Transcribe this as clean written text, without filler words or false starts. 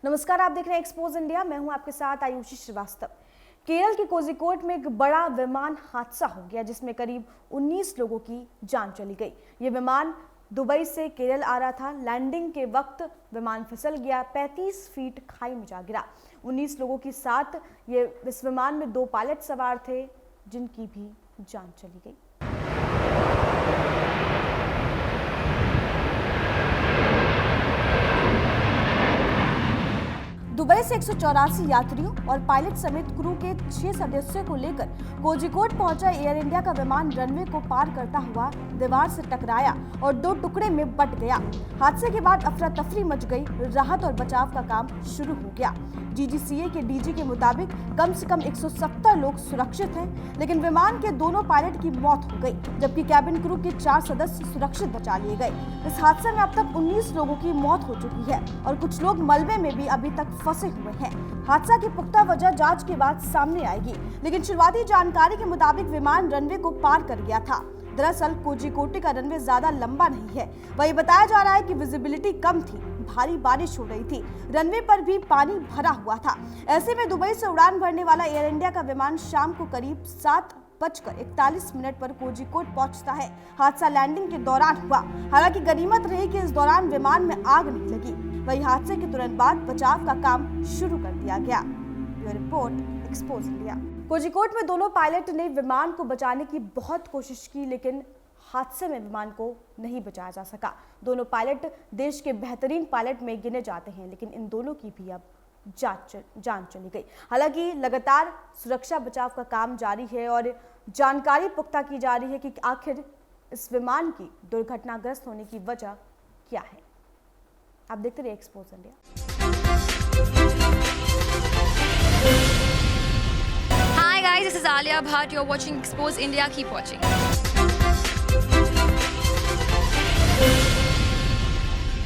नमस्कार, आप देख रहे हैं एक्सपोज इंडिया। मैं हूं आपके साथ आयुषी श्रीवास्तव। केरल के कोझिकोड में एक बड़ा विमान हादसा हो गया जिसमें करीब 19 लोगों की जान चली गई। ये विमान दुबई से केरल आ रहा था। लैंडिंग के वक्त विमान फिसल गया, 35 फीट खाई में जा गिरा। 19 लोगों के साथ इस विमान में 2 पायलट सवार थे जिनकी भी जान चली गई। दुबई से 184 यात्रियों और पायलट समेत क्रू के 6 सदस्यों को लेकर कोझिकोड पहुंचा एयर इंडिया का विमान रनवे को पार करता हुआ दीवार से टकराया और 2 टुकड़े में बंट गया। हादसे के बाद अफरा तफरी मच गई। राहत और बचाव का काम शुरू हो गया। DGCA के DG के मुताबिक कम से कम 170 लोग सुरक्षित हैं, लेकिन विमान के दोनों पायलट की मौत हो गई, जबकि कैबिन क्रू के 4 सदस्य सुरक्षित बचा लिए गए। इस हादसे में अब तक 19 लोगों की मौत हो चुकी है और कुछ लोग मलबे में भी अभी तक फंसे हुए हैं। हादसा की पुख्ता वजह जांच के बाद सामने आएगी, लेकिन शुरुआती जानकारी के मुताबिक विमान रनवे को पार कर गया था। दरअसल कोझिकोड का रनवे ज्यादा लंबा नहीं है। वही बताया जा रहा है कि विजिबिलिटी कम थी, भारी बारिश हो रही थी, रनवे पर भी पानी भरा हुआ था। ऐसे में दुबई से उड़ान भरने वाला एयर इंडिया का विमान शाम को करीब 7:41 पर कोझिकोड पहुंचता है। हादसा लैंडिंग के दौरान हुआ। हालांकि गनीमत रही कि इस दौरान विमान में आग नहीं लगी। वही हादसे के तुरंत बाद बचाव का काम शुरू कर दिया गया। Bureau report, expose India. Kozhikode में दोनों पायलट ने विमान को बचाने की बहुत कोशिश की, लेकिन हादसे में विमान को नहीं बचाया जा सका। दोनों पायलट देश के बेहतरीन पायलट में गिने जाते हैं, लेकिन इन दोनों की भी अब जान चली गई। हालांकि लगातार सुरक्षा बचाव का काम जारी है और जानकारी पुख्ता की जा रही है कि आखिर इस विमान की दुर्घटनाग्रस्त होने की वजह क्या है। आप देखते रहिए expose India. Hi guys, this is Alia Bhatt. You're watching Expose India. Keep watching.